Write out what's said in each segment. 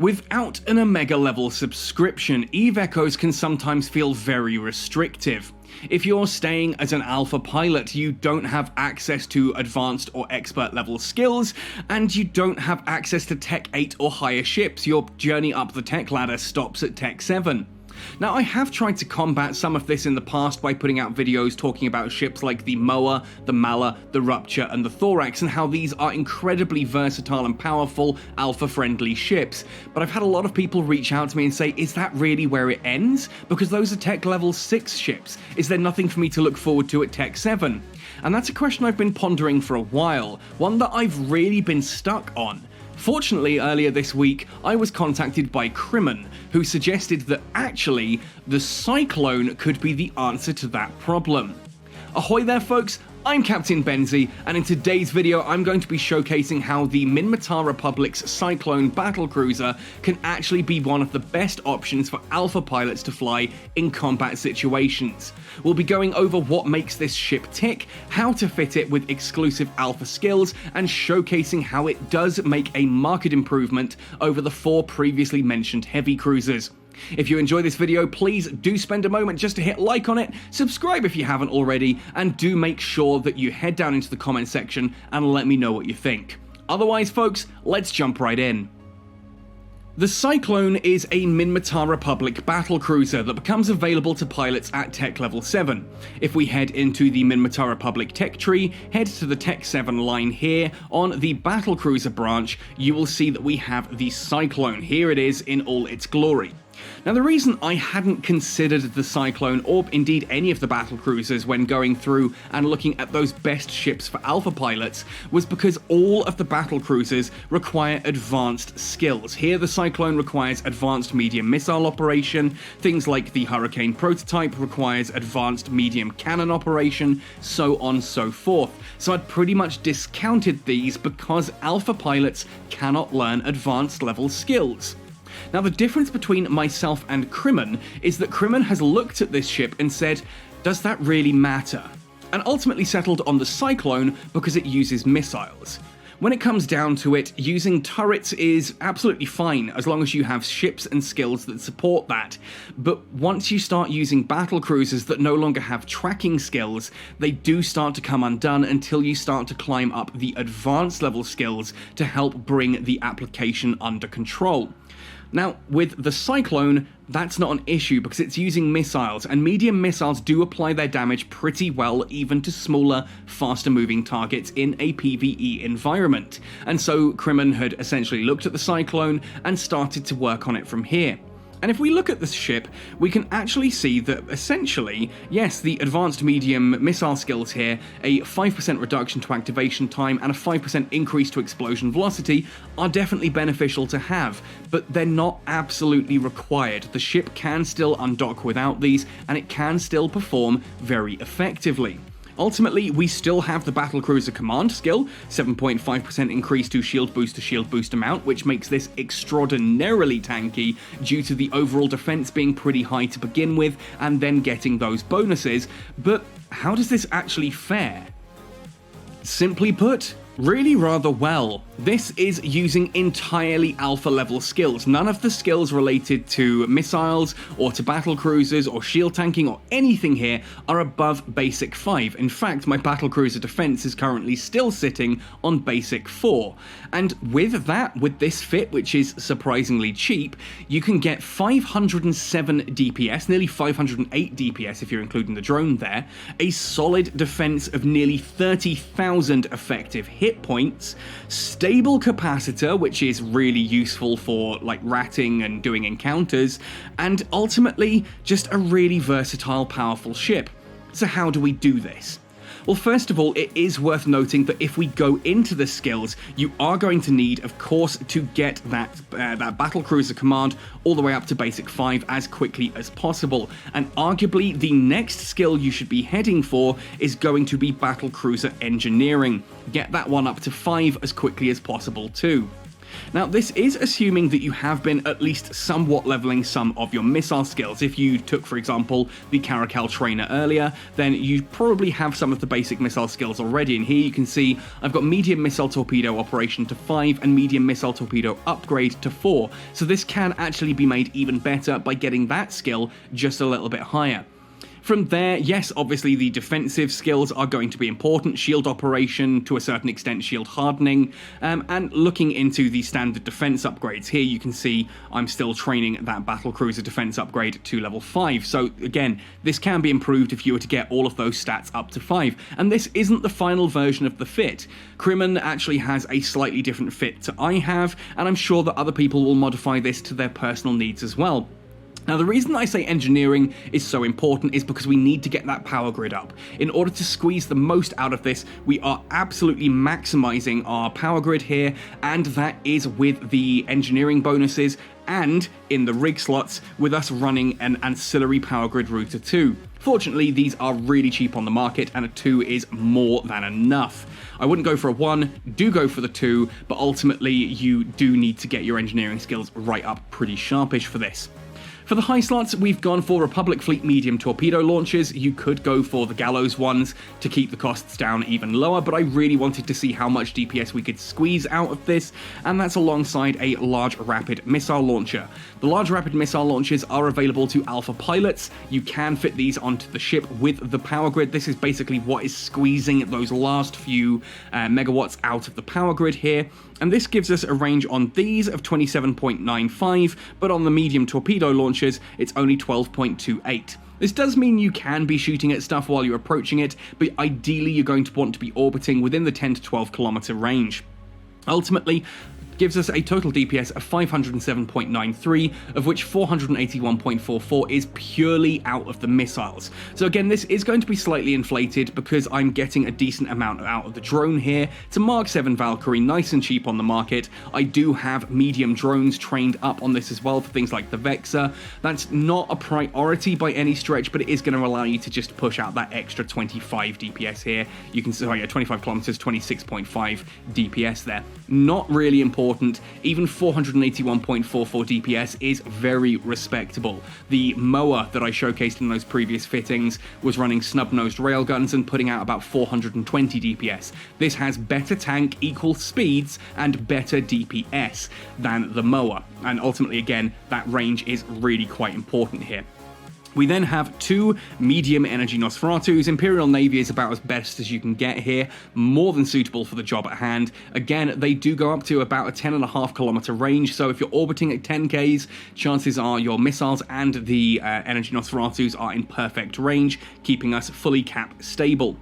Without an Omega level subscription, EVE Echoes can sometimes feel very restrictive. If you're staying as an alpha pilot, you don't have access to advanced or expert level skills, and you don't have access to Tech 8 or higher ships. Your journey up the tech ladder stops at Tech 7. Now, I have tried to combat some of this in the past by putting out videos talking about ships like the Moa, the Mala, the Rupture, and the Thorax, and how these are incredibly versatile and powerful, alpha-friendly ships. But I've had a lot of people reach out to me and say, is that really where it ends? Because those are Tech level 6 ships. Is there nothing for me to look forward to at Tech 7? And that's a question I've been pondering for a while, one that I've really been stuck on. Fortunately, earlier this week, I was contacted by Crimon, who suggested that actually, the Cyclone could be the answer to that problem. Ahoy there, folks! I'm Captain Benzie, and in today's video I'm going to be showcasing how the Minmatar Republic's Cyclone battlecruiser can actually be one of the best options for alpha pilots to fly in combat situations. We'll be going over what makes this ship tick, how to fit it with exclusive alpha skills, and showcasing how it does make a marked improvement over the 4 previously mentioned heavy cruisers. If you enjoy this video, please do spend a moment just to hit like on it, subscribe if you haven't already, and do make sure that you head down into the comment section and let me know what you think. Otherwise, folks, let's jump right in. The Cyclone is a Minmatar Republic battlecruiser that becomes available to pilots at Tech Level 7. If we head into the Minmatar Republic tech tree, head to the Tech 7 line here, on the battlecruiser branch, you will see that we have the Cyclone. Here it is in all its glory. Now, the reason I hadn't considered the Cyclone, or indeed any of the battlecruisers when going through and looking at those best ships for alpha pilots, was because all of the battlecruisers require advanced skills. Here, the Cyclone requires advanced medium missile operation, things like the Hurricane prototype requires advanced medium cannon operation, so on and so forth. So I'd pretty much discounted these because alpha pilots cannot learn advanced level skills. Now, the difference between myself and Crimon is that Crimon has looked at this ship and said, does that really matter? And ultimately settled on the Cyclone because it uses missiles. When it comes down to it, using turrets is absolutely fine as long as you have ships and skills that support that. But once you start using battlecruisers that no longer have tracking skills, they do start to come undone until you start to climb up the advanced level skills to help bring the application under control. Now, with the Cyclone, that's not an issue because it's using missiles, and medium missiles do apply their damage pretty well even to smaller, faster-moving targets in a PvE environment. And so Crimon had essentially looked at the Cyclone and started to work on it from here. And if we look at this ship, we can actually see that essentially, yes, the advanced medium missile skills here, a 5% reduction to activation time and a 5% increase to explosion velocity are definitely beneficial to have, but they're not absolutely required. The ship can still undock without these, and it can still perform very effectively. Ultimately, we still have the battlecruiser command skill, 7.5% increase to shield boost amount, which makes this extraordinarily tanky due to the overall defense being pretty high to begin with, and then getting those bonuses. But how does this actually fare? Simply put, really rather well. This is using entirely alpha level skills. None of the skills related to missiles or to battlecruisers or shield tanking or anything here are above basic 5. In fact, my battlecruiser defense is currently still sitting on basic 4. And with that, with this fit, which is surprisingly cheap, you can get 507 DPS, nearly 508 DPS if you're including the drone there, a solid defense of nearly 30,000 effective hit points, stable capacitor, which is really useful for like ratting and doing encounters, and ultimately just a really versatile, powerful ship. So how do we do this? Well, first of all, it is worth noting that if we go into the skills, you are going to need, of course, to get that battlecruiser command all the way up to basic 5 as quickly as possible. And arguably, the next skill you should be heading for is going to be battlecruiser engineering. Get that one up to 5 as quickly as possible too. Now, this is assuming that you have been at least somewhat leveling some of your missile skills. If you took, for example, the Caracal trainer earlier, then you probably have some of the basic missile skills already. And here you can see I've got medium missile torpedo operation to 5 and medium missile torpedo upgrade to 4. So this can actually be made even better by getting that skill just a little bit higher. From there, yes, obviously the defensive skills are going to be important, shield operation, to a certain extent shield hardening, and looking into the standard defense upgrades. Here you can see I'm still training that battlecruiser defense upgrade to level 5, so again, this can be improved if you were to get all of those stats up to 5, and this isn't the final version of the fit. Crimon actually has a slightly different fit to I have, and I'm sure that other people will modify this to their personal needs as well. Now, the reason I say engineering is so important is because we need to get that power grid up. In order to squeeze the most out of this, we are absolutely maximizing our power grid here, and that is with the engineering bonuses and in the rig slots with us running an ancillary power grid router too. Fortunately, these are really cheap on the market, and a 2 is more than enough. I wouldn't go for a 1, do go for the 2, but ultimately you do need to get your engineering skills right up pretty sharpish for this. For the high slots, we've gone for Republic Fleet medium torpedo launchers. You could go for the Gallows ones to keep the costs down even lower, but I really wanted to see how much DPS we could squeeze out of this, and that's alongside a large rapid missile launcher. The large rapid missile launchers are available to alpha pilots. You can fit these onto the ship with the power grid. This is basically what is squeezing those last few megawatts out of the power grid here. And this gives us a range on these of 27.95, but on the medium torpedo launchers, it's only 12.28. This does mean you can be shooting at stuff while you're approaching it, but ideally you're going to want to be orbiting within the 10 to 12 kilometer range. Ultimately, gives us a total DPS of 507.93, of which 481.44 is purely out of the missiles. So again, this is going to be slightly inflated because I'm getting a decent amount out of the drone here. It's a Mark 7 Valkyrie, nice and cheap on the market. I do have medium drones trained up on this as well for things like the Vexor. That's not a priority by any stretch, but it is going to allow you to just push out that extra 25 DPS here. You can see, 25 kilometers, 26.5 DPS there. Not really important. Even 481.44 DPS is very respectable. The Moa that I showcased in those previous fittings was running snub-nosed railguns and putting out about 420 DPS. This has better tank, equal speeds, and better DPS than the Moa. And ultimately, again, that range is really quite important here. We then have 2 medium energy Nosferatus. Imperial Navy is about as best as you can get here, more than suitable for the job at hand. Again, they do go up to about a 10.5 kilometer range, so if you're orbiting at 10Ks, chances are your missiles and the energy Nosferatus are in perfect range, keeping us fully cap stable.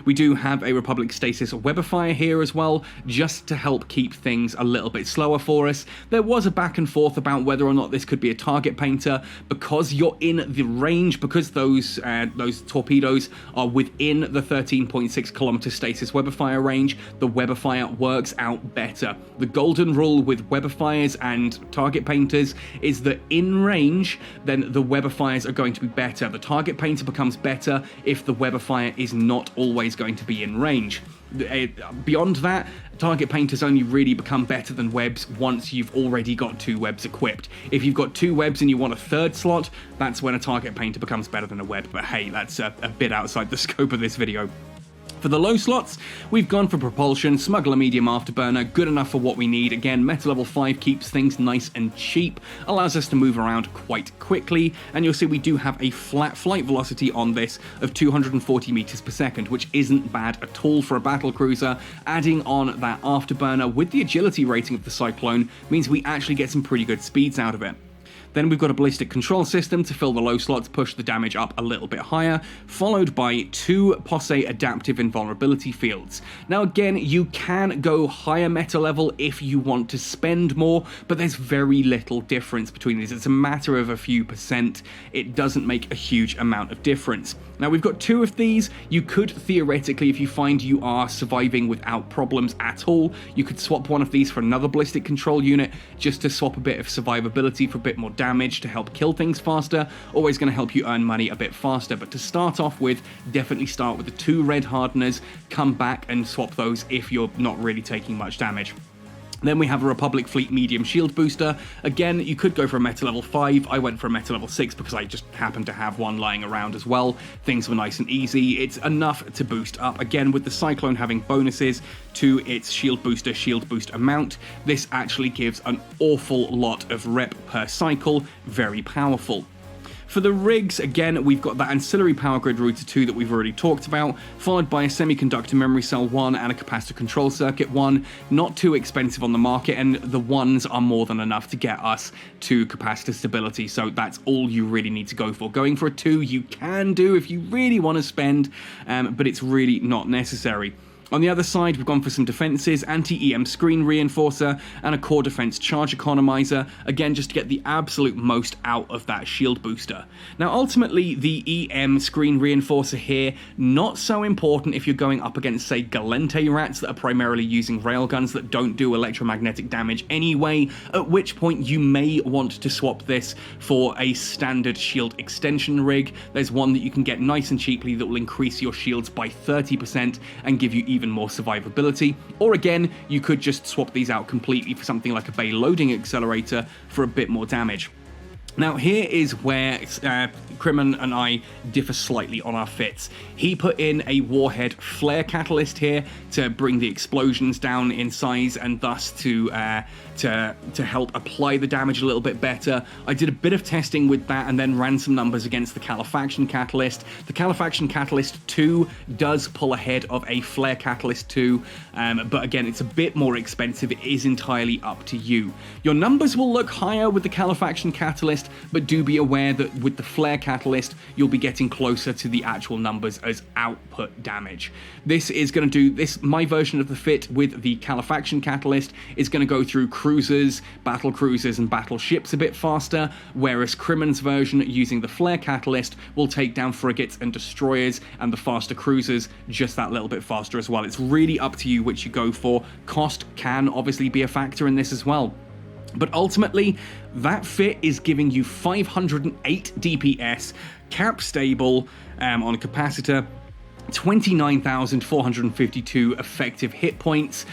We do have a Republic Stasis Webifier here as well, just to help keep things a little bit slower for us. There was a back and forth about whether or not this could be a target painter, because you're in the range, because those torpedoes are within the 13.6 kilometer Stasis Webifier range, the Webifier works out better. The golden rule with Webifires and target painters is that in range, then the Webifiers are going to be better. The target painter becomes better if the Webifier is not always going to be in range. Beyond that, target painters only really become better than webs once you've already got 2 webs equipped. If you've got 2 webs and you want a 3rd slot, that's when a target painter becomes better than a web, but hey, that's a bit outside the scope of this video. For the low slots, we've gone for propulsion, smuggler medium afterburner, good enough for what we need. Again, metal level 5 keeps things nice and cheap, allows us to move around quite quickly, and you'll see we do have a flat flight velocity on this of 240 meters per second, which isn't bad at all for a battlecruiser. Adding on that afterburner with the agility rating of the Cyclone means we actually get some pretty good speeds out of it. Then we've got a ballistic control system to fill the low slots, push the damage up a little bit higher, followed by 2 Posse adaptive invulnerability fields. Now again, you can go higher meta level if you want to spend more, but there's very little difference between these. It's a matter of a few percent. It doesn't make a huge amount of difference. Now we've got 2 of these. You could theoretically, if you find you are surviving without problems at all, you could swap one of these for another ballistic control unit just to swap a bit of survivability for a bit more damage to help kill things faster. Always going to help you earn money a bit faster, but to start off with, definitely start with the 2 red hardeners, come back and swap those if you're not really taking much damage. Then we have a Republic Fleet medium shield booster. Again, you could go for a meta level 5. I went for a meta level 6 because I just happened to have one lying around as well. Things were nice and easy. It's enough to boost up. Again, with the Cyclone having bonuses to its shield boost amount, this actually gives an awful lot of rep per cycle. Very powerful. For the rigs, again, we've got that ancillary power grid router 2 that we've already talked about, followed by a semiconductor memory cell 1 and a capacitor control circuit 1. Not too expensive on the market, and the ones are more than enough to get us to capacitor stability, so that's all you really need to go for. Going for a 2 you can do if you really want to spend, but it's really not necessary. On the other side, we've gone for some defenses, anti-EM screen reinforcer, and a core defense charge economizer, again just to get the absolute most out of that shield booster. Now ultimately, the EM screen reinforcer here, not so important if you're going up against, say, Galente rats that are primarily using railguns that don't do electromagnetic damage anyway, at which point you may want to swap this for a standard shield extension rig. There's one that you can get nice and cheaply that will increase your shields by 30% and give you even more survivability, or again, you could just swap these out completely for something like a bay loading accelerator for a bit more damage. Now here is where Crimin and I differ slightly on our fits. He put in a warhead flare catalyst here to bring the explosions down in size and thus to help apply the damage a little bit better. I did a bit of testing with that and then ran some numbers against the Califaction Catalyst. The Califaction Catalyst 2 does pull ahead of a flare catalyst 2, but again, it's a bit more expensive. It is entirely up to you. Your numbers will look higher with the Califaction Catalyst, but do be aware that with the flare catalyst, you'll be getting closer to the actual numbers as output damage. This is going to do this. My version of the fit with the Califaction Catalyst is going to go through cruisers, battle cruisers, and battleships a bit faster, whereas Crimin's version using the flare catalyst will take down frigates and destroyers and the faster cruisers just that little bit faster as well. It's really up to you which you go for. Cost can obviously be a factor in this as well. But ultimately, that fit is giving you 508 DPS, cap stable on a capacitor, 29,452 effective hit points,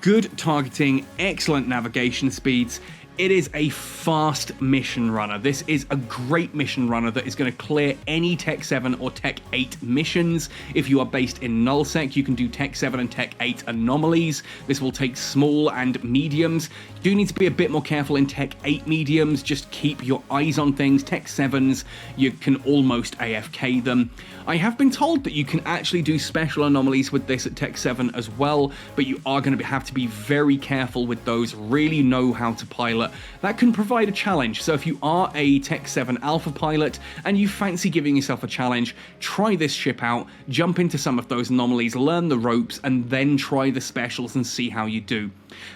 good targeting, excellent navigation speeds. It is a fast mission runner. This is a great mission runner that is going to clear any Tech 7 or Tech 8 missions. If you are based in nullsec, you can do Tech 7 and Tech 8 anomalies. This will take small and mediums. You do need to be a bit more careful in Tech 8 mediums. Just keep your eyes on things. Tech 7s, you can almost AFK them. I have been told that you can actually do special anomalies with this at Tech 7 as well, but you are going to have to be very careful with those, really know how to pilot. That can provide a challenge, so if you are a Tech 7 Alpha pilot and you fancy giving yourself a challenge, try this ship out, jump into some of those anomalies, learn the ropes, and then try the specials and see how you do.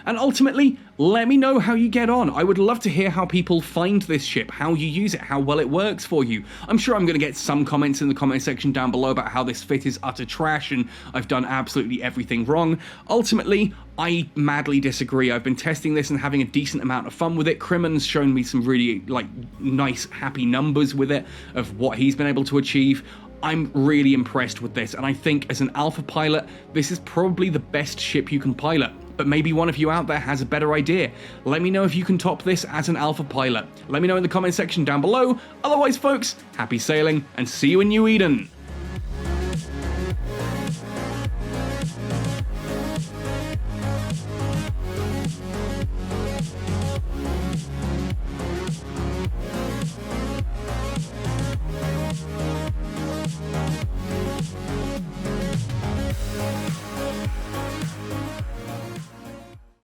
And ultimately, let me know how you get on. I would love to hear how people find this ship, how you use it, how well it works for you. I'm sure I'm going to get some comments in the comment section down below about how this fit is utter trash and I've done absolutely everything wrong. Ultimately, I madly disagree. I've been testing this and having a decent amount of fun with it. Crimin's shown me some really nice, happy numbers with it of what he's been able to achieve. I'm really impressed with this, and I think as an alpha pilot, this is probably the best ship you can pilot. But maybe one of you out there has a better idea. Let me know if you can top this as an alpha pilot. Let me know in the comment section down below. Otherwise, folks, happy sailing, and see you in New Eden.